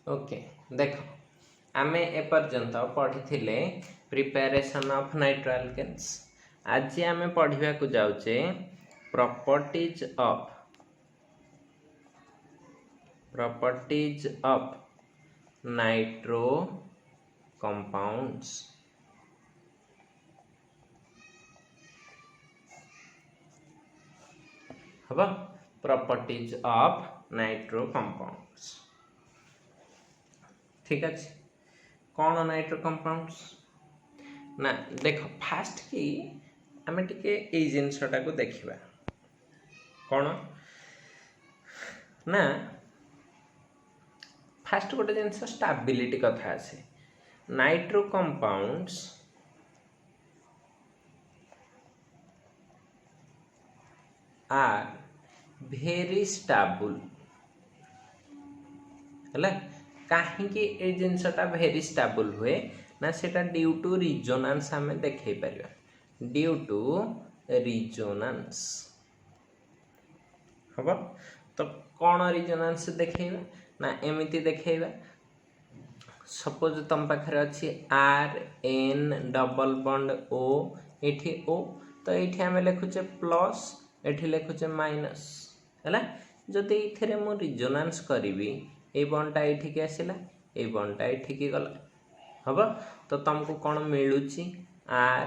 Okay देख आमे एपर्यंत पढ़ी प्रिपेरेशन ऑफ नाइट्रो अल्केन्स। आज आमे पढ़ा को जाऊे प्रॉपर्टीज ऑफ नाइट्रो कंपाउंड्स। हम प्रॉपर्टीज ऑफ नाइट्रो कंपाउंड्स। ठीक अच्छे कौन नाइट्रो कंपाउंड्स ना देख फास्ट की आमे टिके ए जिनसटा को देखिबा कौन ना फास्ट गोटे जिनस स्टेबिलिटी कथा आसे। Nitro compounds are very stable है कहीं जिनसटा भेरी स्टेबल हुए ना सेटा ड्यू टू रिजोनांस आम देखे पार ड्यू टू रिजोनांस हम तो कौन रिजोनांस देखेबा ना एमती देखेबा सपोज तुम पाखे अच्छी R N double bond O एठी ओ तो ये आम लिखुचे प्लस एठी लिखुचे माइनस है जदि ये मु रिजोनांस करी ये बॉन्डटा ये आसला ये बॉन्डटा ये गला हम तो तुमको कौन मिलूची आर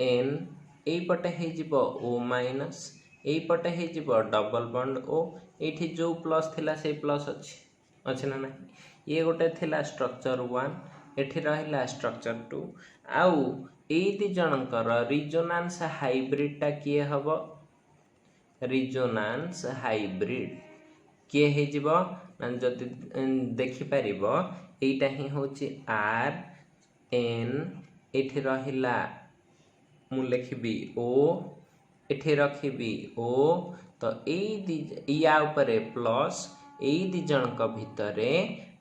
एन यपटे हो ओ माइनस यपटे हो डबल बॉन्ड ओ ये जो प्लस थिला से प्लस अच्छे ना ना ये गोटे थिला स्ट्रक्चर 1 एठी रहिला स्ट्रक्चर 2 आउ ए दी जनकर रिजोनांस हाइब्रिडटा किए हब रिजोनांस हाइब्रिड किए हे जीवो जदि देखिपर यहीटा ही हूँ आर एन एठी रहिला मु लिखी ओ एठी रखी ओ तो या उपरे प्लस यही दी जनक भितरे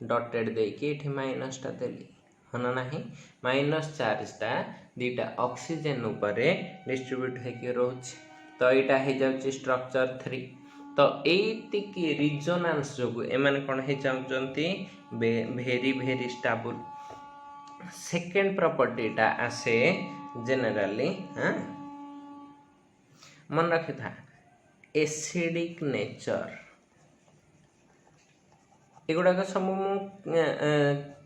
डटेड देकी एठी माइनसटा देली हना नहीं माइनस चार्जटा दीटा ऑक्सीजन उपरे डिस्ट्रीब्यूट होके रोचे तो यहाँ हो जाऊँ स्ट्रक्चर 3 तो ये रिजोनांस जो एमाने कौन है चाहते भेरी भेरी स्टेबल। सेकेंड प्रॉपर्टीटा आसे जेनेराली हाँ मन रखी था एसिडिक नेचर एगुड़ाक सब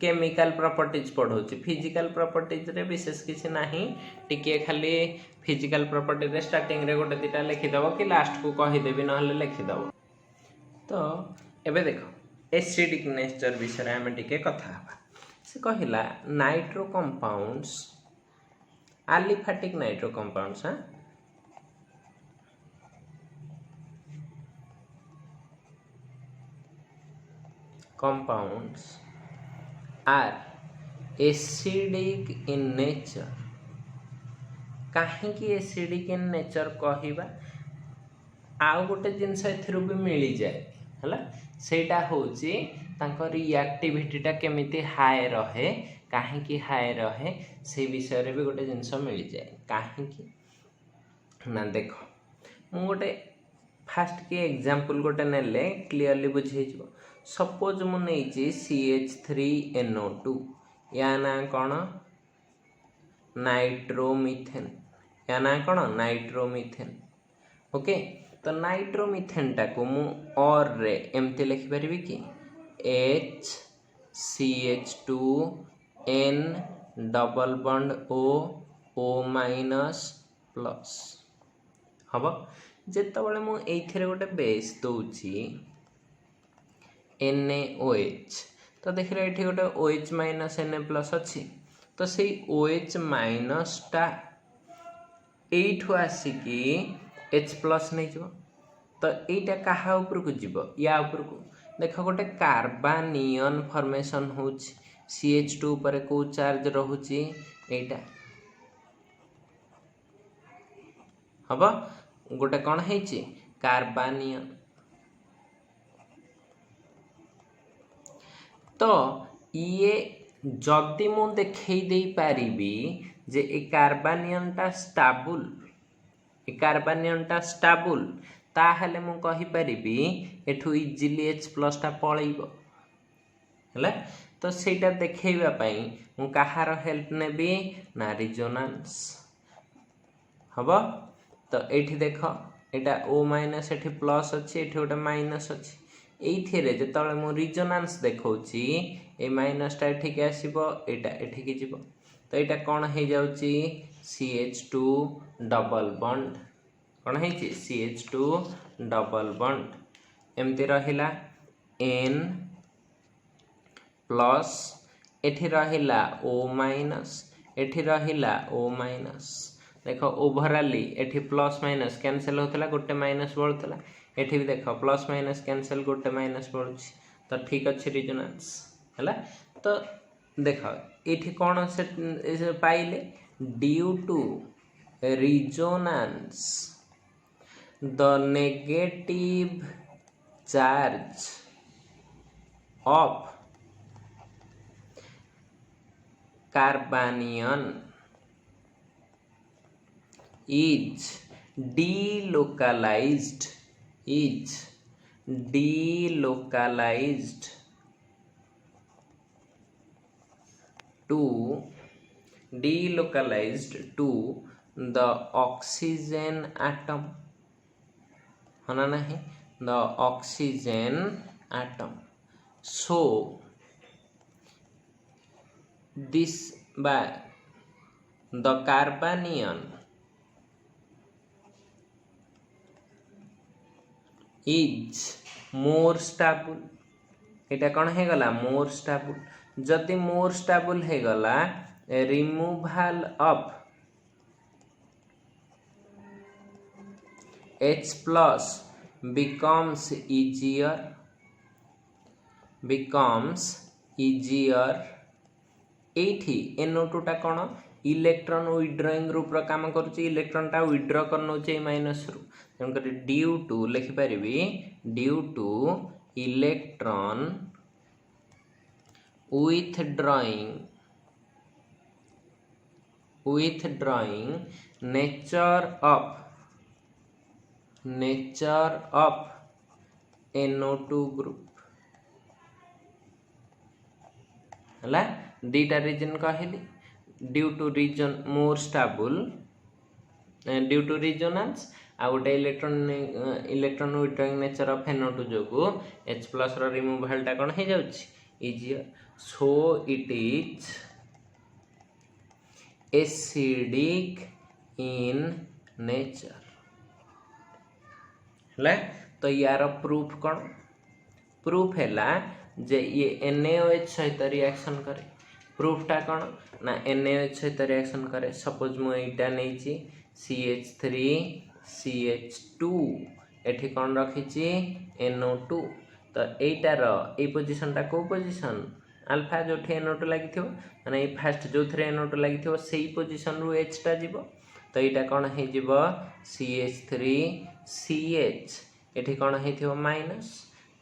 केमिकल प्रॉपर्टीज पढ़ाऊँ फिजिकल प्रॉपर्टीज रे विशेष किसी नहीं टिके खाली फिजिकल प्रॉपर्टी रे स्टार्टिंग रे गोटे दीटा लिखिदेव कि लास्ट को कहीदेवी ना लिखिदेव तो एबे देखो एसिडिक नेचर विषय आम टिके कथा से कहला nitro compounds aliphatic nitro compounds हाँ compounds are acidic in nature कहीं एसिडिक इन नेचर कहवा आउ गोटे जिनस एथिरु भी मिल जाए है सेटा होची तांको रिएक्टिविटीटा केमिति हाई रहे कहीं हाई रहे से विषय रे भी गोटे जिनस मिल जाए कहीं ना देख मु गोटे फास्ट की एग्जांपल गोटे नेले क्लियरली बुझे सपोज मु नहीं CH3NO2 या ना कौन नाइट्रोमिथेन या ना कौन नाइट्रोमिथेन ओके तो नाइट्रोमिथेन टाको मु और रे एमती लिखिपारि कि HCH2N double bond O minus plus हम जिते मु एथिरे गोटे बेस दौची NaOH तो देख ये गोटे OH माइनस Na प्लस अच्छी तो से OH माइनसटा यू आसिकी H प्लस नहीं जीव तो यहीटा क्या ऊपर को जीव या ऊपर को देख गोटे कार्बानियन फॉर्मेशन हो CH2 ऊपर को चार्ज रोचे यहीटा हम गोटे कौन है कार्बानियन तो ये जदि मु देखई दे पारिबी जे ए कार्बानियनटा स्टेबल ताहले मु कहि परिबी एठु इजिली H+ टा पळैबो है। तो ସେଇଟା ଦେଖେଇବା ପାଇଁ ମୁଁ କାହାର ହେଲ୍ପ ନେବି ନା ରିଜୋନାନ୍स हब। तो ये देख एटा ओ माइनस एठी प्लस अच्छी एठी गोटे माइनस अच्छी एइथिरे जेतबेले मु रिजोनांस देखौची ए माइनस टा एठिके आसीबो एटा एठिके जीवो तो एटा कोन हे जाउची CH2 डबल बॉन्ड कोन हेची CH2 डबल बॉन्ड एमती रहिला N प्लस एठी रहिला O माइनस एठी रहिला O माइनस देख ओवराली एठी प्लस माइनस कैंसिल होतला गोटे माइनस बढ़ुतला एठी भी देख प्लस माइनस कैंसिल गोटे माइनस बढ़ुची तो ठीक अच्छे रिजोनेंस हैला। तो देख एठी कोन से पाइले due to resonance the negative charge of carbanion is delocalized to the oxygen atom है ना नहीं the oxygen atom so this by the carbanion is more stable एटा कौन है गला मोर स्टेबल जदि मोर स्टेबल है गला removal of H plus becomes easier एठी NO2 टा कौन इलेक्ट्रॉन विड्रॉइंग रूप रो काम करूची इलेक्ट्रॉन टा विड्रॉ करनोचे माइनस रू तेणुकर ड्यू टू लिखि परिबी due to electron withdrawing nature of NO2 group हला दीटा रीजन कहली due to reason more stable due to resonance आ गोटे electron withdrawing nature of NO2 जोगु H प्लस रो रिमूवल टा कोन हे जाउची easier so it is acidic in nature हला। तो यार प्रूफ कौन प्रूफ हैला जे ये NaOH सहित रिएक्शन करे प्रूफ टा कौन ना NaOH सहित रिएक्शन करे सपोज मु एटा नेची CH3 CH2 एठी कौन रखिची NO2 तो एटार ए पोजीशन टा को पोजीशन अल्फा जो NO2 लागिथिबो माने ए फर्स्ट जो थरे NO2 लागिथिबो सेही पोजीशन रु H टा जीवो तो एटा कौन हे जीवो CH3 CH एठी कौन हेथिबो माइनस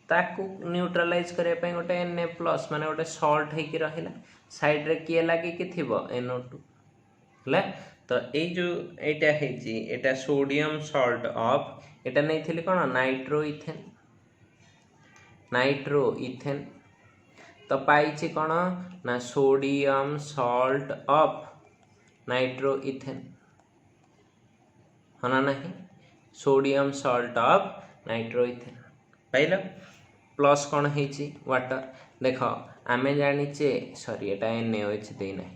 ताकू न्यूट्रलाइज करे पय गोटे Na प्लस माने गोटे सॉल्ट हे कि रहिला साइड रे किए लागी कि थिबो NO2 हला। तो ए जो एटा हेची एटा sodium salt of Etah नैथिले cone nitro ethane तो पाइछि कोन ना sodium salt of nitro ethane हना नहीं sodium salt of nitro ethane pile plus कौन हेची वाटर देख आमे जानिचे सॉरी एटा NaOH दे नाही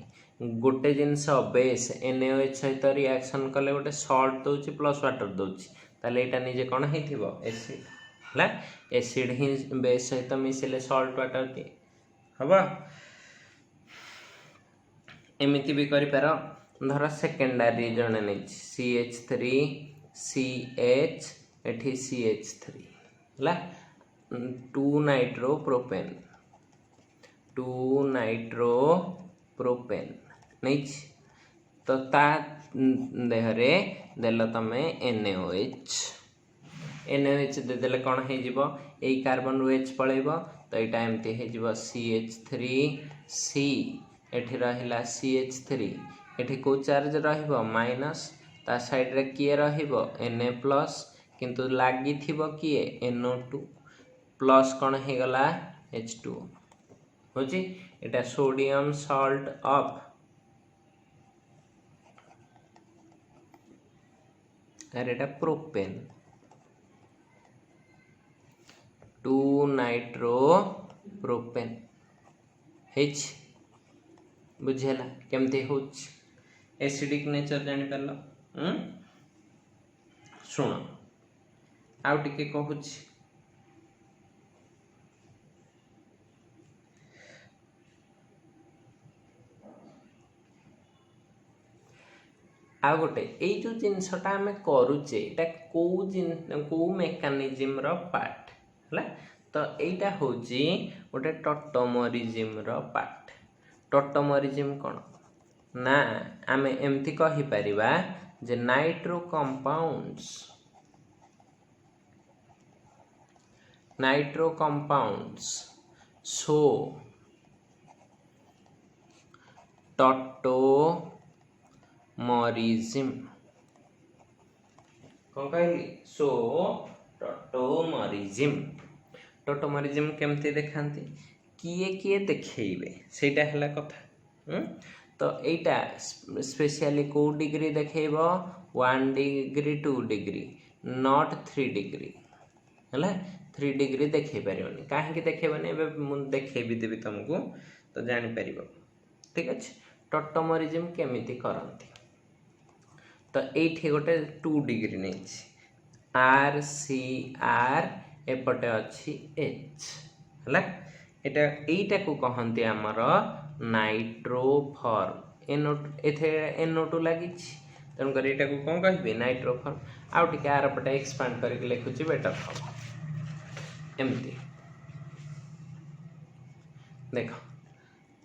गोटे जिनस बेस NaOH सहित रिएक्शन कले गोटे सॉल्ट दोची प्लस वाटर दोची ताले एटा निजे कौन हेथिबो एसिड हला एसिड ही बेस सहित मिसिले सॉल्ट वाटर दे हबा एमिति भी करि पारो धर सेकेंडरी जने नै CH3 CH एठी CH3 हला 2 नाइट्रोप्रोपेन नहीं तो ता देहरे देल तमे NaOH दे देले कौन हे जीवो ए कार्बन रु H पळेबो तो एटा एमती हे जीवो CH3C एठी रहिला CH3 एठी को चार्ज रहिबो माइनस ता साइड रे किए रहिबो Na प्लस किंतु लागी थिबो किए NO2 प्लस कौन हे गला H2 होची एटा सोडियम सॉल्ट ऑफ अरे एटा प्रोपेन 2 नाइट्रो प्रोपेन हेच बुझेला केमती होच एसिडिक नेचर जानि परलो सुन आउ टिके कहूच आ गोटे ये जो जिनसटा आम करुचे एटा को मेकानिजम रो पार्ट है तो एटा होची गोटे टॉटोमरिज्म रो पार्ट टॉटोमरिज्म कौन ना आम एमती कहि परिबा जे नाइट्रो कंपाउंड्स सो टॉटोमरिज्म कौन कहली सो टॉटोमरिज्म केमती देखांती किए किए देखेइबे सेटा हला कथा तो एटा स्पेशली को डिग्री देखेइबो 1 डिग्री 2 डिग्री नॉट 3 डिग्री हला 3 डिग्री देखै परिबनी काहे देखेबनी एबे मु देखै भी देबी तुमको तो जानि परिबो ठीक अछि टॉटोमरिज्म केमिति करंती तो एठी गोटे 2 डिग्री नै आर सी आर एपटे अच्छी एच है एटा एटा को कहते आमर नाइट्रोफॉर्म NO2 लगी तेणुक यहाँ को कौन कह नाइट्रोफॉर्म आउ टे आर पटे एक्सपांड करके लिखुची बेटर फॉर्म एमती देख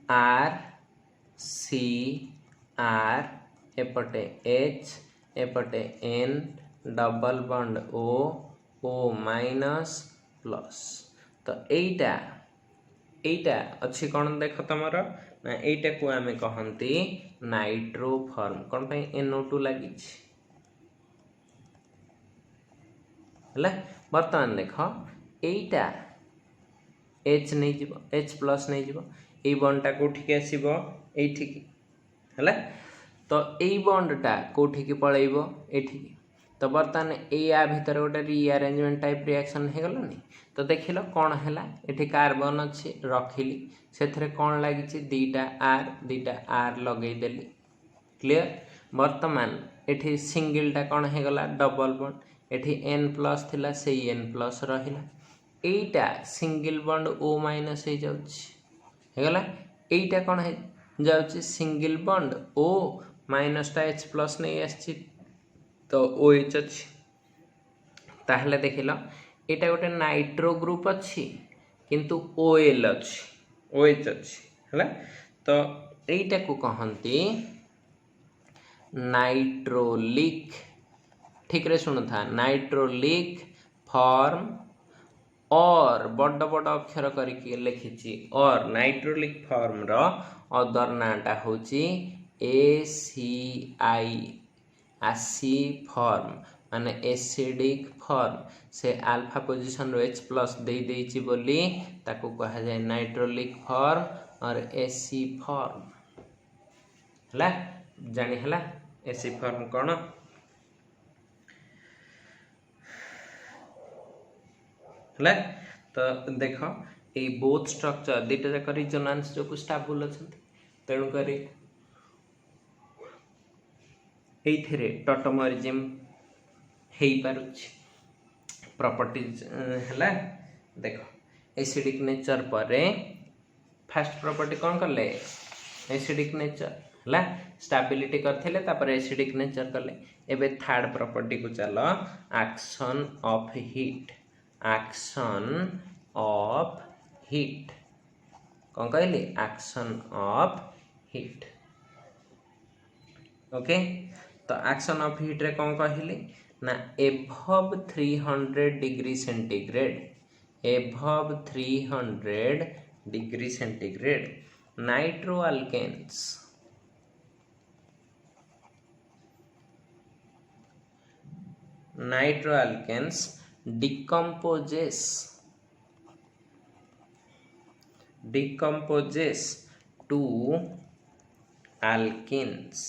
आर सी आर एपटे एच एपटे N double bond O minus plus तो एटा अच्छी कौन देख तुम ना एटा को आम कहती नाइट्रोफॉर्म कौन पे NO2 लगी बर्तमान देख एटा H नहीं जीवो H प्लस नहीं जीवो ए बॉन्डटा कोठिक आसीबो एठिकी है तो यही बॉन्डटा कोठिकी पलैबो एठिकी तो बर्तमान या भितर गोटे रीअरेंजमेंट टाइप रिएक्शन हो गलानी तो देखिल कौन है ये कार्बन अच्छी रखिली से कौन लगी दीटा आर लगेदेली क्लियर बर्तमान ये सिंगलटा कौन हो गला डबल बॉन्ड ये N प्लस थिला से N प्लस रहिला एटा सिंगल बॉन्ड O माइनस हो जागला एटा कौन है जाउची सिंगल बॉन्ड O माइनस टा H प्लस नहीं आछि तो OH अच्छी ताहले देखिल एटा गोटे नाइट्रो ग्रुप अच्छी किंतु OL अच्छी OH अच्छी है तो एटा को कहती नाइट्रोलिक ठीक रे सुन था नाइट्रोलिक फॉर्म और बड़ बड़ अक्षर करके लिखी और नाइट्रोलिक फॉर्म रो अदर नाटा होची ACI आसी फॉर्म माने एसिडिक फॉर्म से अल्फा पोजीशन रो H प्लस दे देछि बोली ताको कहा जाए नाइट्रोलिक फॉर्म और एसी फॉर्म हला जानी हला एसी फॉर्म कोन हला तो देख ए बोथ स्ट्रक्चर दीटा जाक रिजोनेंस जो स्टेबल अछंती तेणु करी एथिरे टॉटोमरिज्म हेई पारुछि प्रॉपर्टीज हला देख एसिडिक नेचर परे फर्स्ट प्रॉपर्टी कौन करले एसिडिक नेचर हला स्टेबिलिटी करथिले तापर एसिडिक नेचर करले एबे थर्ड प्रॉपर्टी को चलो एक्शन ऑफ हीट कौन कहली एक्शन ऑफ हीट ओके तो एक्शन ऑफ हीट रे कौन कहली ना above 300 degree centigrade above 300 degree centigrade nitro alkanes decomposes to alkenes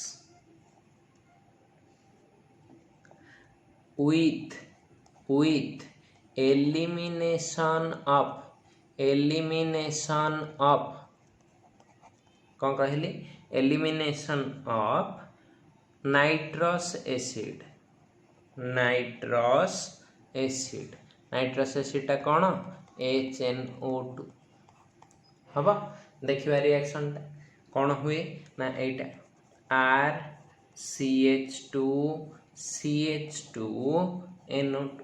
with elimination of कौन कहली एलिमिनेशन ऑफ नाइट्रस एसिड टा कौन HNO2 हम देखिए रिएक्शन टा कौन हुए ना एटा RCH2CH2NO2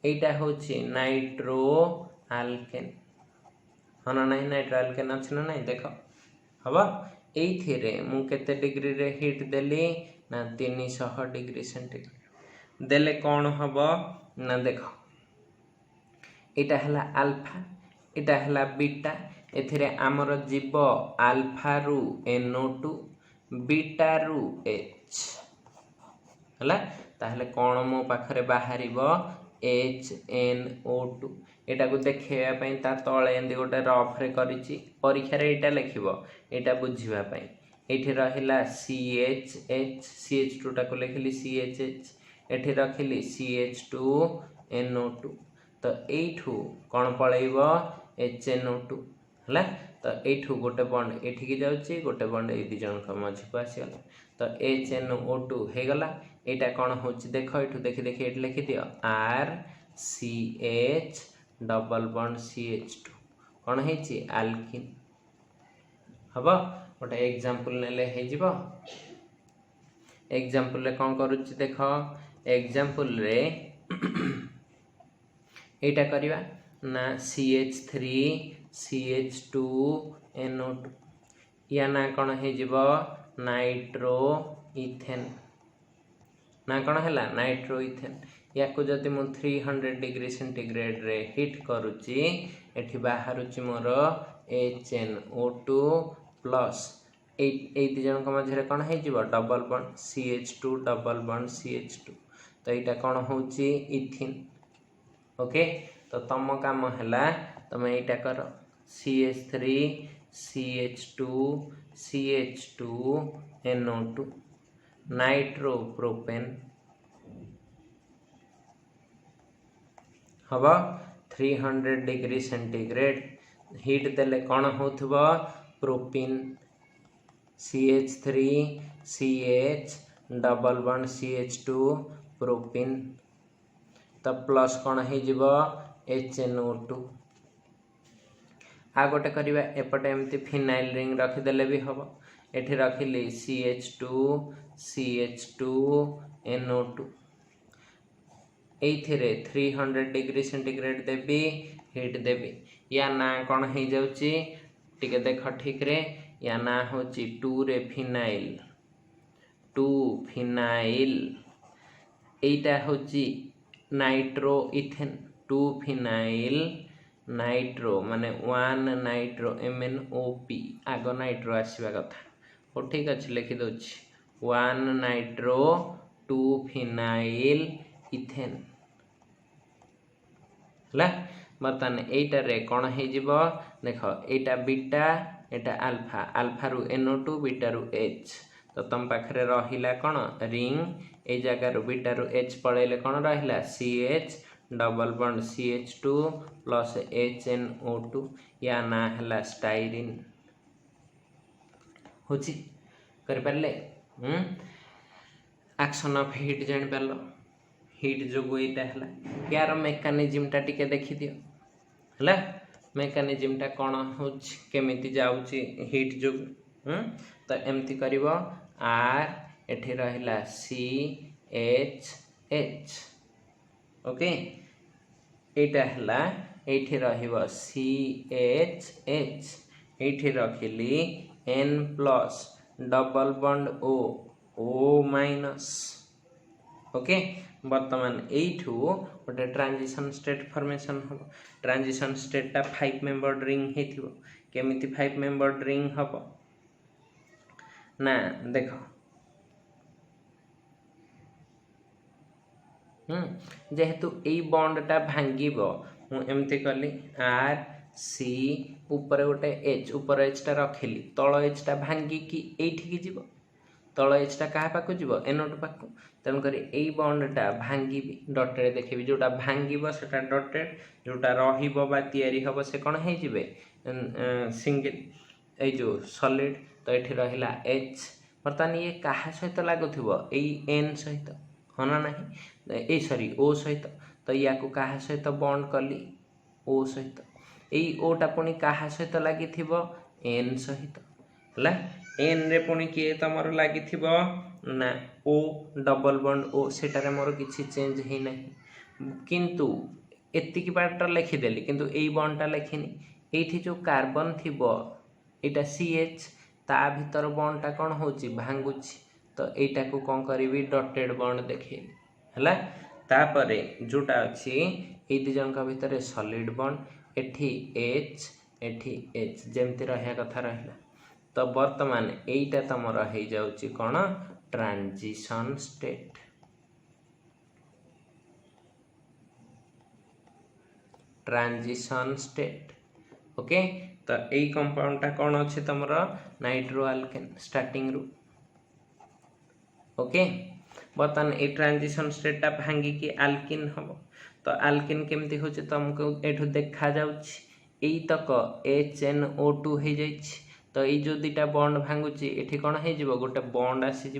एटा होची नाइट्रो आल्केन हाँ ना नहीं नाइट्रो आल्केन अच्छे ना नहीं देख हम ये मु केते डिग्री रे हीट देली ना 300 डिग्री सेंटीग्रेड देले कौन हम ना देख इटा हला अल्फा इटा हला बीटा एथिरे आमर जीव अल्फा रु NO2 बीटा रु H हला ताहले कौन मो पाखरे बाहरिबो HNO2 एटा को देखैया पई ता तळे एंदी गोटे रफ रे करिछि परीक्षा रे एटा लिखिबो एटा बुझिबा पई एठी रहिला CH2 टा को लिखिली CHH एठी रखिली CH2NO2 तो एठू कोन पळैबो HNO2 हला तो एठू गोटे बॉन्ड एठी की जाउची गोटे बॉन्ड ए दि जन को मझी को आसी गला तो HNO2 हे गला एटा कोन होची देखो एठू देखि देखि एठी लिखि दियो RCH डबल बॉन्ड CH2 कौन है आल्किन हम गोटे एग्जांपल नेले हे जिवो एग्जांपल रे कौन करूची देख एग्जांपल रे एटा करिवा ना CH3 CH2NO2 या ना कौन है जिवो नाइट्रो इथेन ना कौन हैला नाइट्रो इथेन या को जति मु 300 डिग्री सेंटीग्रेड रे हीट करूची एठी बाहरुची मोर HNO2 प्लस ए दि जन को मझरे कोन हे जिवो double bond CH2 double bond CH2 तो एटा कोन होची इथिन ओके तो तम काम हैला तमे एटा कर CH3 CH2 CH2NO2 nitro propane हम 300 डिग्री सेंटीग्रेड हीट देले कौन होथबो propene CH3 CH double bond CH2 propene तो प्लस कौन है जिवो HNO2 आ गोटे करिवा एपटे एमती फिनाइल रिंग रखी देले भी हबो एठी रखिली CH2 CH2NO2 एथिरे 300 डिग्री सेंटीग्रेड देबी हीट देबी या ना कौन है जाउची टिके देख ठीक रे या ना होची 2 रे फिनाइल एटा होची नाइट्रो इथेन 2 फिनाइल नाइट्रो माने 1 नाइट्रो MnOP आगो नाइट्रो आसीबा कथा हो ठीक अछि लिखि दोछि 1 नाइट्रो 2 फिनाइल इथेन हला बर्तन एटा रे कोन हे जिवो देखो एटा बीटा एटा अल्फा अल्फा रु NO2 बीटा रु H तो तम पाखरे रहिला कोन रिंग ए जगह रु बीटा रु H पळेले कोन रहिला CH double bond CH2 plus HNO2 या ना हला स्टाइरिन होची कर परले एक्शन ऑफ हीट जान परलो हीट जो गोइटा हला यार मेकानिज्म टा टिके देखि दियो हला मेकानिज्म टा कोन होछ केमिति जाउची हीट जो तो एमती करिवो R एठी रहिला CHH ओके एटा हला एठी रहिबो CHH एठी रखिली N plus double bond O minus okay वर्तमान एठू गोटे ट्रांजिशन स्टेट फॉर्मेशन हम ट्रांजिशन स्टेट टा 5 मेंबर रिंग हेथिबो केमिति 5 मेंबर रिंग हबो ना देखो जेहेतु ए बॉन्ड टा भांगिबो मु एमती कली R सी ऊपर गोटे एच ऊपर एचटा रखिली तल एचटा भांगिकी एठिकी जीव तल एचटा क्या पाक जीव एनोट पाक तेणुक यही बंडटा भांगी डटेड देखी जोटा भांगब से डटेड जोटा रहा से कौन हो सिंगल ये जो सॉलिड तो ये रहा एच बर्तमान ये क्या सहित लगुव एन सहित हाँ ना ना ये सॉरी ओ सहित तो या क्या सहित बंड कली ओ सहित यही ओटा पुणी क्या सहित लगी एन सहित है एन रे पुणी किए तुम लगी ना ओ डबल बंड ओ सेटारे मोर किसी चेंज ही नहीं किंतु एतिकी पार्ट लिखिदेली किंतु यही बंडटा लिखिनी ये जो कार्बन थी यहाँ सी एच ता भीतर बंडटा कौन हो भांगुची तो यहीटा को कौन करी डटेड बंड देखेली है तापरे जोटा अच्छी ये दी जन भितर सॉलिड बंड एठी एच जमती रहा कथा रहा तो वर्तमान यहीटा तुम हो जाउची कौन transition state transition state okay तो यही कंपाउंडटा कौन अच्छे तुम नाइट्रो आल्केन स्टार्टिंग रु ओके बर्तमान ये ट्रांजिशन स्टेटा भांगिकी आल्किन हम तो आल्किन केमती हो तुमको एठू देखा जाउछि तक HNO2 हो जाइछि तो ये जो दुटा बंड भांगुची एठी कौन हो गोटे बंड आसीज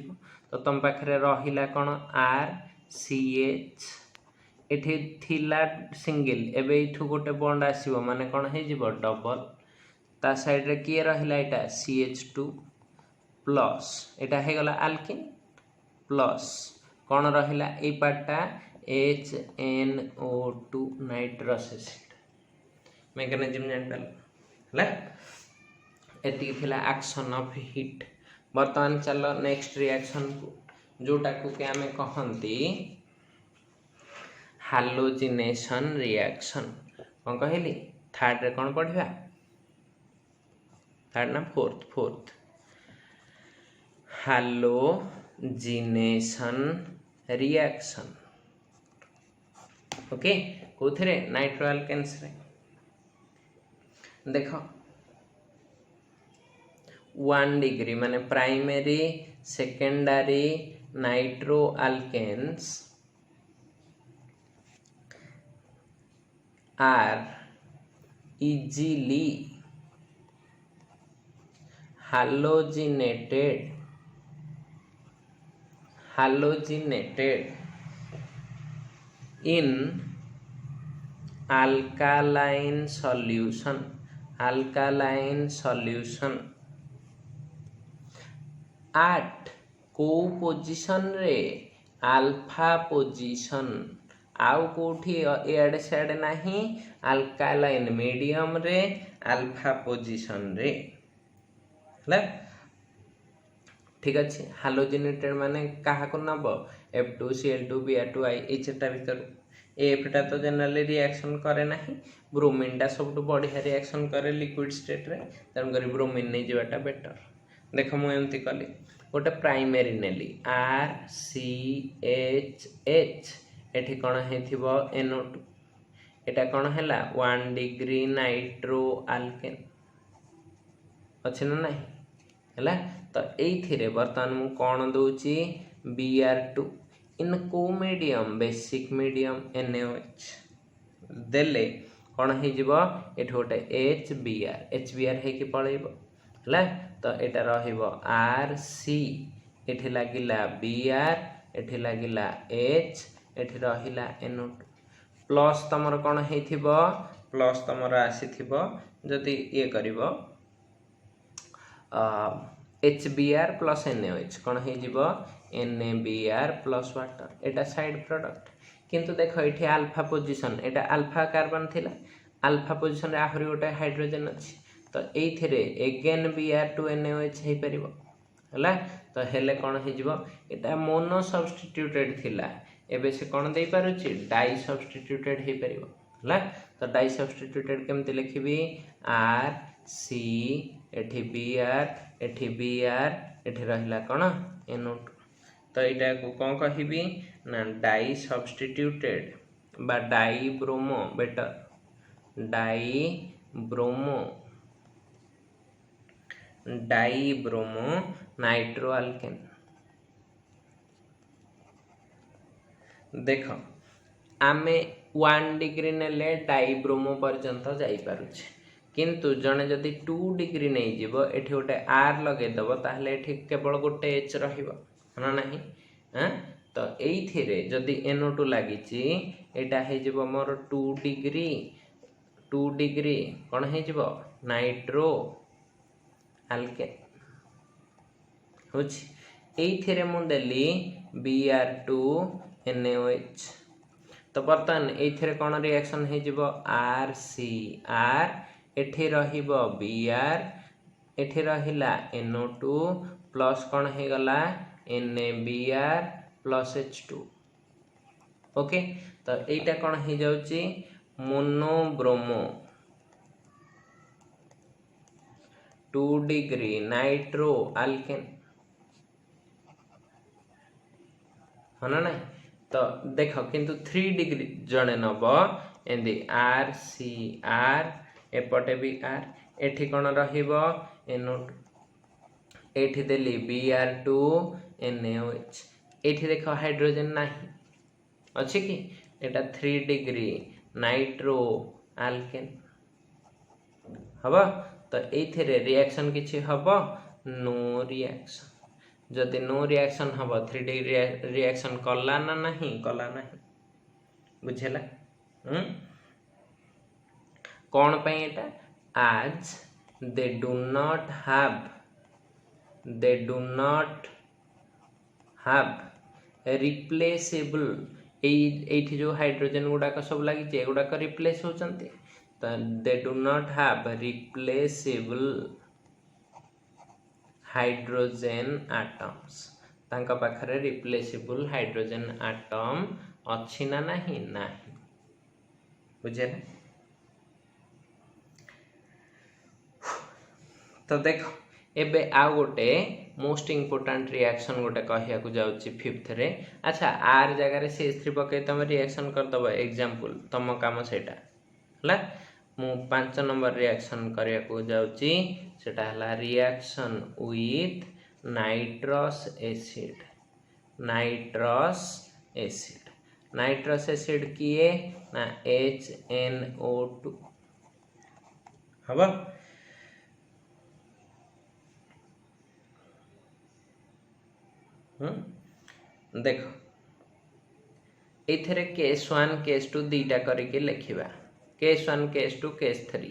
तो तुम पाखे रहा कौन RCH एठी थिला सिंगल एबे इठू गोटे बंड आसीबो माने कौन हो डबल ता साइड रे किए रहिला एटा CH2 प्लस एटा हे गला आल्किन प्लस कौन रहिला ए पार्टटा HNO2 नाइट्रस एसिड मेकानिज्म जान पाल है एति थिला एक्शन ऑफ हीट वर्तमान चलो नेक्स्ट रिएक्शन को जोटा को के हमें कहंती हालोजिनेशन रिएक्शन कौन कहली थर्ड रे कौन पढ़िबा थर्ड ना फोर्थ हालोजिनेशन रिएक्शन ओके कोथरे नाइट्रो अल्केन्स रे देखो 1 डिग्री माने primary secondary nitro alkanes are easily halogenated in alkaline solution at को पोजीशन रे अल्फा पोजीशन आउ कोठी एड सेड नहीं अल्कालाइन मीडियम रे अल्फा पोजीशन रे ले ठीक अच्छे हालोजिनेटेड माने कहा को नब F2Cl2Br2I ए चारटा भीतर एफटा तो जनरली रिएक्शन करे नहीं ब्रोमीनटा सब बढ़िया रिएक्शन करे लिक्विड स्टेट रे तेणुक ब्रोमीन नहीं जावाटा बेटर देख मु एमती कली गोटे प्राइमरी नेली RCHH एठी कौन है NO2 एटा कौन है 1 डिग्री नाइट्रो आल्केन अच्छे ना नहीं है तो ये बर्तमान मु कौन दूची Br2 इन को मीडियम बेसिक मीडियम NaOH देले कौन हो गोटे HBr है कि पलैब है तो यहाँ रहिबो RC एठी लागिला Br एठी लागिला H एठी रहिला NO2 प्लस तमर कौन होइथिबो प्लस तमर आसीथिबो जदि ये करिवो HBr प्लस NaOH कौन हो NaBr प्लस वाटर एटा साइड प्रोडक्ट किंतु देखो ये अल्फा पोजीशन एटा अल्फा कार्बन थिला अल्फा पोजीशन रे आहुरी गोटे हाइड्रोजन अछि तो एइथिरे अगेन Br2 NaOH हे परिबो हला तो हेले कौन हो एटा मोनो सब्स्टिट्यूटेड थिला एबे से कौन दे पारुची डाई सब्स्टिट्यूटेड हे परिबो हला तो डाई सब्स्टिट्यूटेड केमते लिखिबी RC एठी Br एठी Br एठी रहिला कौन NO2 तो यहाँ को कौन कहिबी ना डाई सब्स्टिट्यूटेड बा die bromo better die bromo die bromo nitro Alcaine. देख आमे 1 डिग्री नेले डाई ब्रोमो पर्यंत जाई पारुछे, किंतु जने जदि 2 डिग्री नहीं जीवो एठी गोटे आर लगे दबो ताहले एठी केवल गोटे एच रहिबो ना नहीं। हां तो एइथिरे जदि NO2 लागिची एटा हे जीवो मोर 2 डिग्री कोन हे जीवो नाइट्रो आल्केन होछि। एइथिरे मु देली Br2NaOH तो बर्तन एइथिरे कोन रिएक्शन हे जीवो RCr एठी रहिबो Br एठी रहिला NO2 प्लस कोन हे गला NaBr प्लस H2। ओके तो एटा कोन हे जाउची मोनोब्रोमो 2 डिग्री नाइट्रो आल्केन होना नहीं। तो देख किंतु 3 डिग्री जने नब एंदी RCr एपटे भी R एठी कोन रहिबो NO2 एठी देली Br2NaOH एठी देखो हाइड्रोजन नाही अछि कि एटा 3 डिग्री नाइट्रो आल्केन हबो। तो एथिरे रिएक्शन किछि हबो नो रिएक्शन। जदि नो रिएक्शन हबो 3 डिग्री रिएक्शन कला ना नहीं कला नहीं बुझेला। कौन ପାଇଁ एटा आज they do not have replaceable एठी जो हाइड्रोजन गुडाक सब लागि जे गुडाक रिप्लेस होचंती तो they do not have replaceable hydrogen atoms तांका पाखरे रिप्लेसेबल हाइड्रोजन एटम अछि ना नहीं नाही बुझे। तो देख एबे आ गोटे मोस्ट इंपोर्टेंट रिएक्शन गोटे कहिया को जाउची 5th रे। अच्छा आर जगह रे CH3 पके तमे रिएक्शन कर दबो एग्जांपल तम काम सेटा हला। मु 5 नंबर रिएक्शन करिया को जाउची सेटा हला reaction with nitrous acid. Nitrous acid किए ना HNO2 हबो। देख एथिरे केस 1 केस 2 दीटा करके लिखिबा केस 1 केस 2 केस 3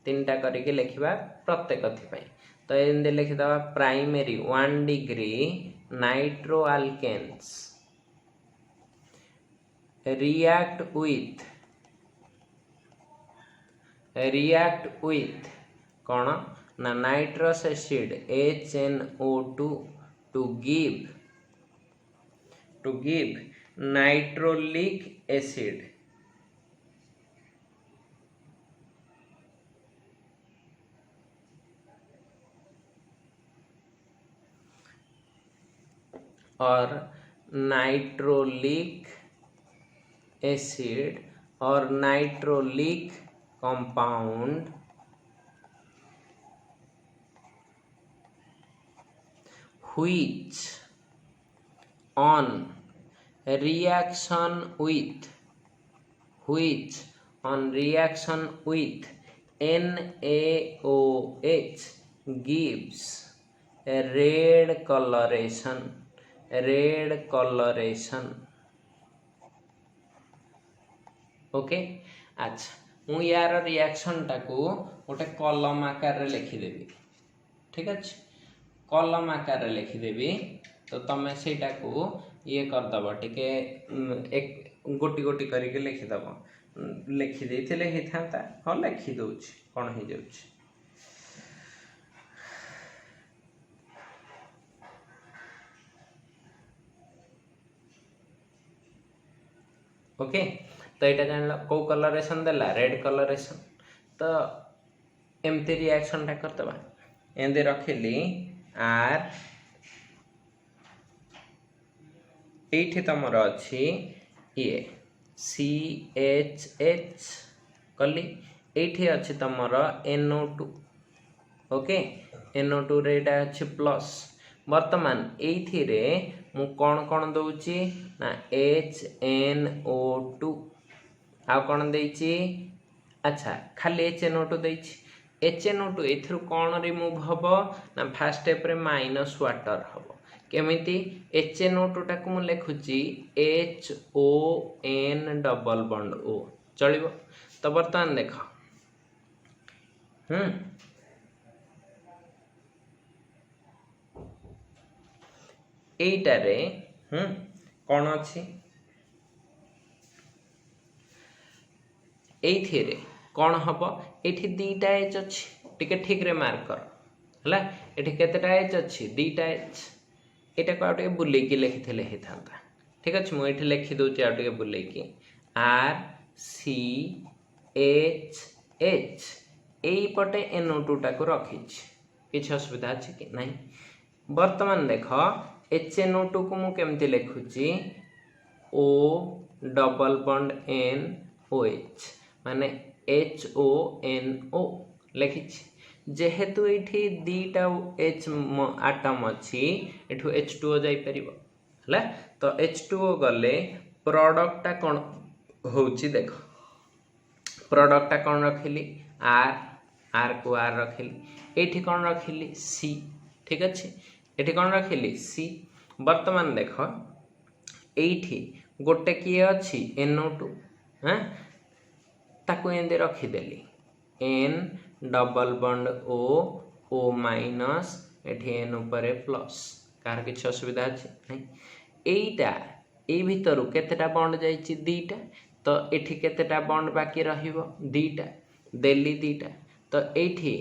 तीनटा करके लिखिबा प्रत्येक थि पई। तो एंदे लिखि दबा primary 1 degree nitro alkanes react with कौन ना nitrous acid HNO2 to give nitrolic acid और नाइट्रोलिक एसिड और nitrolic compound which on reaction with NaOH gives red coloration। Okay अच्छा मु यार रिएक्शन टाको गोटे कलम आकार रे लिखि देबी ठीक अछि कलम आकार रे लिखि देबी। तो तमे सेटा को ये कर दबो टिके एक गोटी गोटी करके लिखि दबो लिखि देथिले हि थांता ह लिखि दोछि कोन हे जाउछि। ओके तो यहाँ जान कौ कलरेसन देला रेड कलरेसन। तो एमती रिएक्शन टा करदबा एंदे रखिली आर एठी तमर अछि ये CHH कली एठी अछि तमर NO2 ओके NO2 रे एटा अछि प्लस वर्तमान एथि रे मु कोन दउची ना HNO2 आ कोन देइची अच्छा खाली HNO2 देइची HNO2 एथरु कोन रिमूव हबो ना फर्स्ट स्टेप रे माइनस वाटर हबो केमिति HNO2 टाकु मु लेखुची HON डबल बॉन्ड O चलिबो तो वर्तमान देख एइटारे कौन अच्छी एइथिरे कौन हम ये दीटा एच अच्छी टिके ठीक रे मार्क कर है ये केतेटा एच अच्छी दीटा एच यहाँ को आगे बुलेकी लिखी होता ठीक अच्छे मुझे लिखी दूसरी आगे बुलेकी RCH यहीपटे NO2 टाक रखी किसी असुविधा अच्छी कि नहीं वर्तमान देख HNO2 को मुझे केमती लिखुची O डबल बॉन्ड NOH माने HONO लिखी जेहेतु ये दीटा H आटम अच्छी एठू H2O जाई परिबो हला तो H2O गले प्रोडक्टटा कौन होउची देख प्रोडक्टटा कौन रखिली R को R रखिली एठी कौन रखिली C ठीक अच्छे एठी कौन रखिली C वर्तमान देख एठी गोटे किए अच्छी NO2 हाँ ताकू एंदे रखीदेली N double bond O minus एठी N ऊपर प्लस कार किसी असुविधा अच्छी नहीं एटा ए भितर केतेटा बॉन्ड जाइछि दीटा तो एठी केतेटा बॉन्ड बाकी रहिबो दीटा देली दीटा तो एठी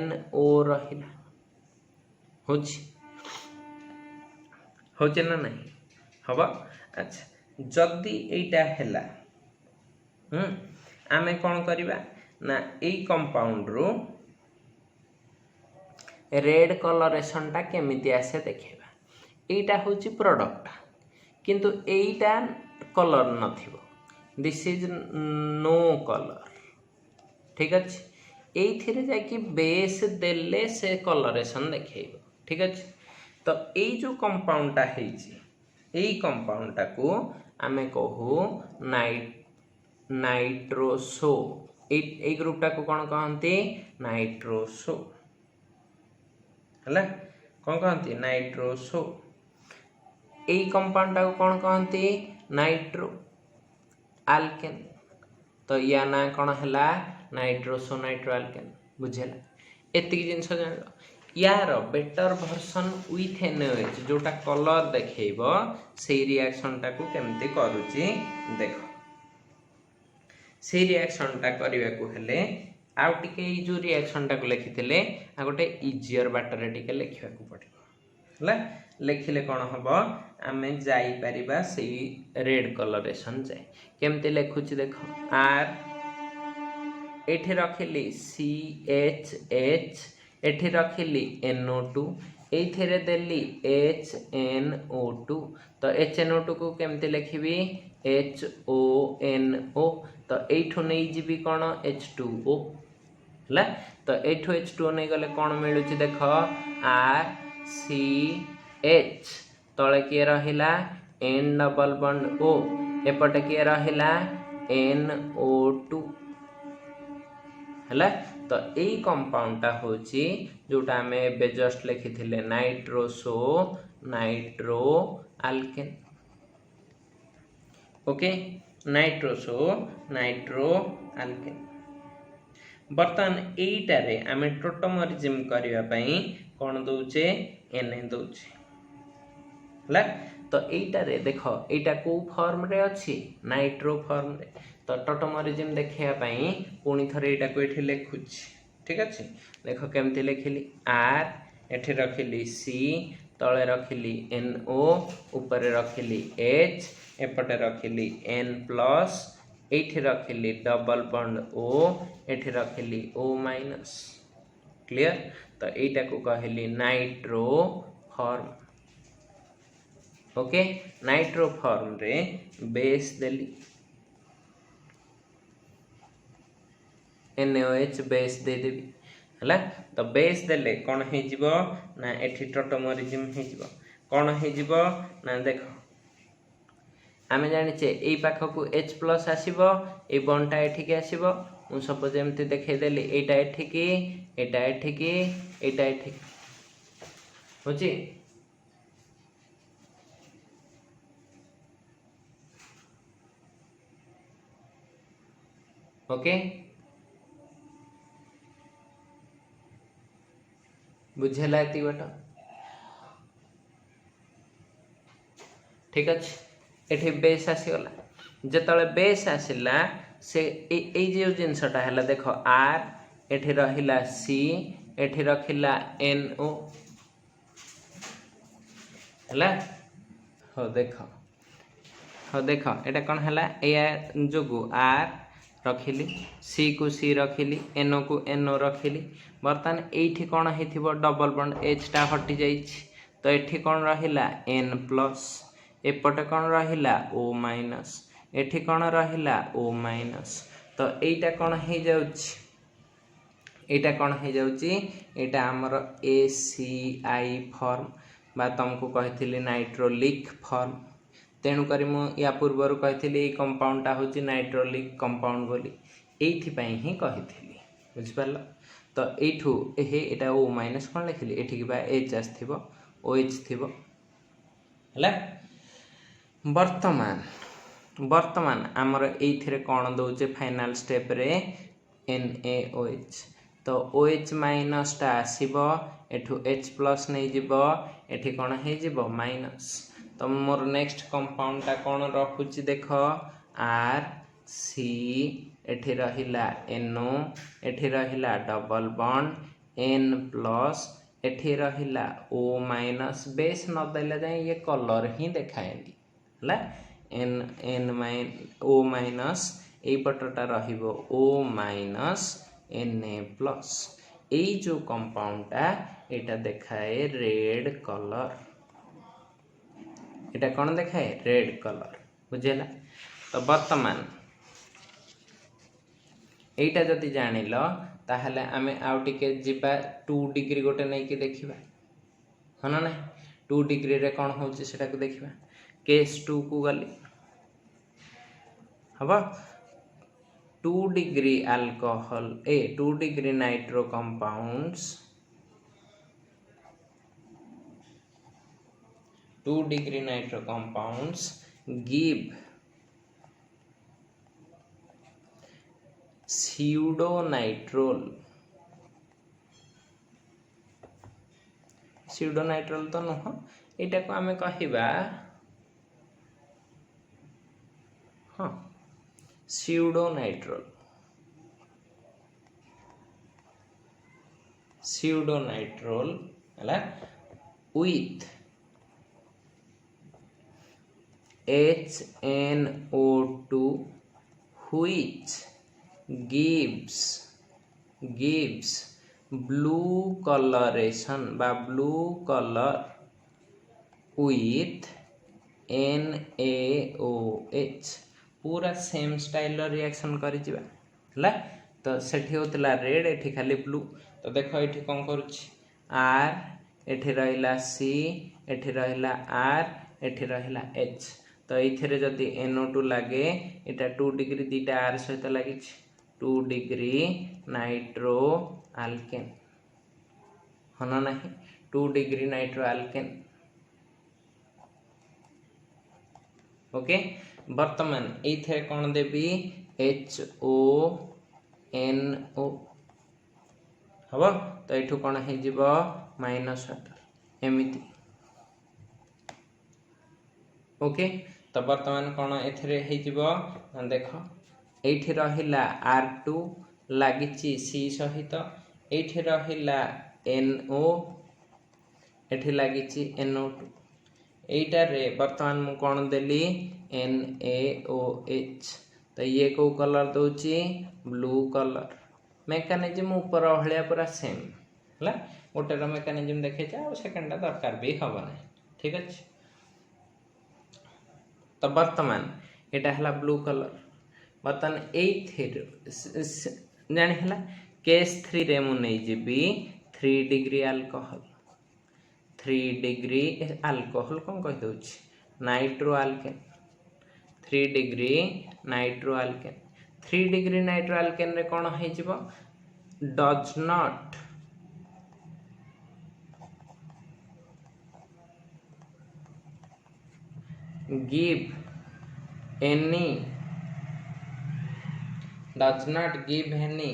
NO रहिला होछि ना नहीं हबा अच्छा जदी एटा हैला आमे कौन करिबा ना ए कंपाउंड रो रेड कलरेशन टा केमिति आसे देखेबा एटा होछि प्रोडक्ट किंतु एटा कलर नथिबो दिस इज नो कलर ठीक अच्छे एथिरे जाकि बेस देले से कलरेशन देखेइबो ठीक अच्छे तो ए जो कंपाउंडटा हेछि एई कंपाउंडटा को आमे कहू नाइट्रोसो ए ग्रुपटा को कौन कहते नाइट्रोसो है कौन कहते नाइट्रोसो यही कंपाउंडटा को कौन कहते नाइट्रो आल्केन तो या ना कौन है नाइट्रोसो नाइट्रो आल्केन बुझेला एतिक जिनस जान यार बेटर वर्सन विथ NaOH जोटा कलर देखैबो सेही रिएक्शन टा को केमती करूची देख से रिएक्शन टा करबा को हेले आउ टिके ई जो रिएक्शन टा को लिखिथिले आ गोटे इजियर बाटरे टिके लिखिबा को पड़िबो हला लिखिले कोन हबो आमे जाई परिबा सेही रेड कलरेशन जाय केमते लिखुची देखो R एठी रखिली CHH एठी रखिली NO2 एथिरे देली HNO2 तो HNO2 को केमते लिखिबी HONO तो एठो नै जीबी कोन H2O हला तो एठो H2O नै गले कोन मिलुची देखो RCH तळे के रहिला N डबल बॉन्ड O एपटे के रहिला NO2 हला तो एई कंपाउंडटा होची जोटा हमें एबे जस्ट लिखिथिले nitroso nitro alkane okay nitroso nitro alkane बर्तमान एइटारे आमे टोटोमरिज्म करिवा पई कोन दउचे Na दउचे हला तो एइटारे देखो एइटा को फॉर्म रे अछि नाइट्रो फॉर्म रे तो टोटोमरिज्म देखिया पई पुनी थरे एटा को एठी लिखुछि ठीक अछि देखो केमति लिखिली R एठी रखिली C तळे रखिली NO ऊपर रखिली H एपटे रखिली N प्लस एठी रखिली डबल बॉन्ड O एठी रखिली O माइनस क्लियर तो एटा को कहली nitro form okay nitro form रे बेस देली NaOH बेस दे देबी हला। तो बेस देले कौन हो जिवो ना एठी टोटोमरिज्म हो जिवो कौन हो जिवो ना देख आमे जानिचे एई पाखकू H प्लस आसीबो ए बॉन्डटा एठिके आसीबो मु सपोज एमती देखै देली एटा एठिकी एटा एठिकी एटा एठिकी होची ओके बुझेला एति बट ठीक अच्छे एठी बेस आसीगला जेतले बेस आसिला से ए जो जिनसटा है देख आर एठी रहिला सी एठी रखिला NO हला हो देख एटा कौन है या जोगु आर रखिली सी को सी रखिली NO को NO रखिली बर्तमान एठी कौन होइथिबो डबल बॉन्ड H टा हटि जाइछि तो एठी कौन रहिला N प्लस एपटे कौन रहिला O माइनस एठी कौन रहिला O माइनस तो एटा कौन हो जाउछि एटा कौन हो जाउछि एटा हमर ACI फॉर्म बा तुमको कहिथिली नाइट्रोलिक फॉर्म तेणु करी मु या पूर्वर कहिथिली ए कंपाउंडटा होछि नाइट्रोलिक कंपाउंड बोली एथि पई ही कहिथिली बुझि पारल। तो एठू एटा O माइनस कौन लिखिली एठी कि बा H आस्थिबो OH थिबो हला। वर्तमान आमर एथिरे कौन दौचे फाइनल स्टेप रे NaOH तो OH माइनस टा आसीबो एठू H प्लस नहीं जीवो एठी कौन है जीवो माइनस तो मोर नेक्स्ट कंपाउंड टा कौन रखुची देख R C एठी रहिला NO एठी रहिला डबल बॉन्ड N प्लस एठी रहिला O माइनस बेस न देले जाए ये कलर ही देखाएंदी हला O माइनस ए पटटा रहिबो O माइनस Na प्लस ए जो कंपाउंडटा एटा देखाए रेड कलर एटा कौन देखाए रेड कलर बुझेला। तो वर्तमान एटा जदि जानिल ताहले आमे आउ टिके जिबा 2 डिग्री गोटे नै कि देखिबा हना नै 2 डिग्री रे कौन होउची सेटा को देखिबा केस 2 को गली हबा 2 degree alcohol 2 degree nitro compounds 2 degree nitro compounds give pseudo-nitrile तो नुह एटा को आमे कहिबा हाँ pseudo-nitrile हला with HNO2 which gives blue coloration बा blue color with NaOH पूरा सेम स्टाइल रिएक्शन करि जिबा हला। तो सेठी होतला रेड एठी खाली ब्लू तो देखो एठी कोन करूछि R एठी रहिला C एठी रहिला R एठी रहिला H तो एथिरे जदि NO2 लागे एटा 2 डिग्री दीटा R सहित लागिछि 2 डिग्री नाइट्रो अल्केन हना नाही 2 डिग्री नाइट्रो अल्केन ओके। वर्तमान एथे कौन देबी HONO हबो तो एठू कौन है जीवो माइनस वाटर एमिति ओके। तो वर्तमान कौन एथरे है जीवो देखो एठी रहिला R2 लागिची C सहित एठी रहिला NO एठी लागिची NO2 एटा रे वर्तमान मु कौन देली NaOH तो ये को कलर दोची ब्लू कलर मेकानिज्म ऊपर हलिया पूरा सेम हला गोटे रो मेकानिज्म देखे जा और सेकंडा दरकार भी हबो नै ठीक अछि। तो वर्तमान एटा हला ब्लू कलर वर्तमान एथिर जानी हला केस 3 रे मु नै जेबी 3 डिग्री अल्कोहल 3 डिग्री अल्कोहल कौन कह दउछि nitro alkane 3 degree nitro alkane 3 degree nitro alkane रे कौन है जिवो does not give any does not give any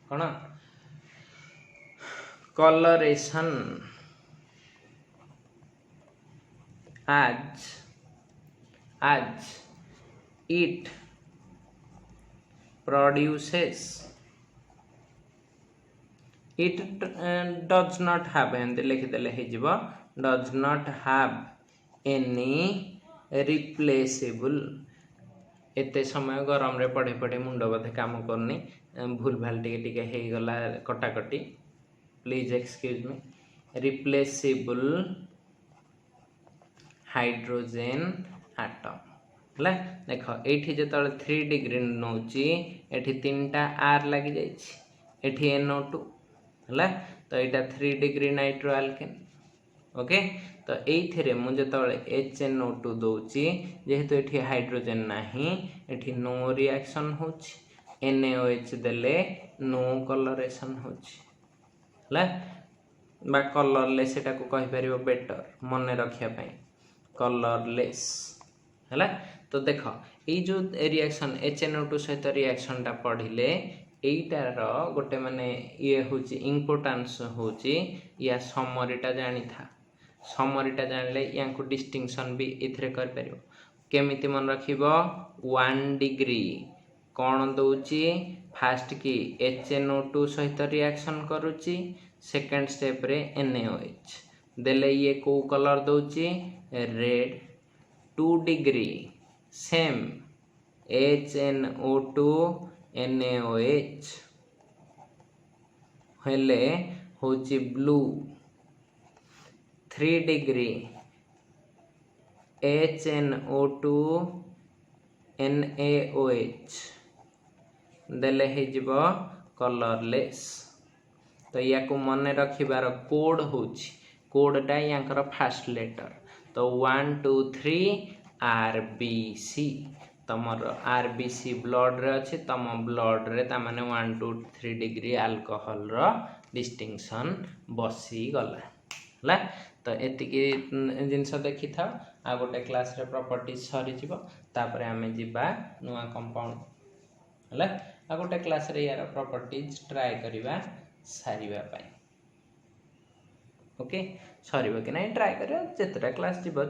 कौन coloration as it produces it does not have एंते लिखिदेले हे जिवो does not have any replaceable एते समय गरम रे पढ़े पढ़े मुंड बधे काम करनी भूल भाल टिके हे गला कटाकटी please excuse me replaceable hydrogen atom हला देख एठी जतले 3 डिग्री नउची एठी तीनटा आर लागि जाईछि एठी NO2 हला तो एटा 3 डिग्री नाइट्रो अल्केन ओके तो एथिरे मु जतले HNO2 दउची जेहेतु एठी हाइड्रोजन नाही एठी नो रिएक्शन होछि NaOH देले नो कलरेशन होछि हला बा कलरलेस एटा को कहि परिबो बेटर मने रखिया पई कलरलेस हला तो देख ए जो रिएक्शन HNO2 सहित रिएक्शन टा पढिले एइटार गोटे माने ये होछि इंपोर्टेंस होछि या समरीटा जानि था समरीटा जानले यांको डिस्टिंक्शन भी इथरे कर परियो केमिति मन रखिबो 1 डिग्री कोन दउची फर्स्ट की HNO2 सहित रिएक्शन करूची सेकंड स्टेप रे NaOH देले ये को कलर दउची red 2 degree same HNO2 NaOH हेले होची ब्लू 3 डिग्री HNO2 NaOH देले हे जिवो कलरलेस तो या को मने रखिबार कोड होछि कोडटा यांकर फर्स्ट लेटर तो 1 2 3 RBC तमर RBC ब्लड रे अछि तम ब्लड रे ता माने 1 2 3 डिग्री अल्कोहल रो डिस्टिंक्शन बसी गला हला तो एतिकी जिनस देखि था आ गोटे क्लास रे प्रॉपर्टीज सरी जिवो तापरे हमें जिबा नुवा कंपाउंड हला आ गोटे क्लास रे यार प्रॉपर्टीज ट्राई करिवा सारिबा पई ओके सरीबो कि नै ट्राई करियो जेतरा क्लास जिवो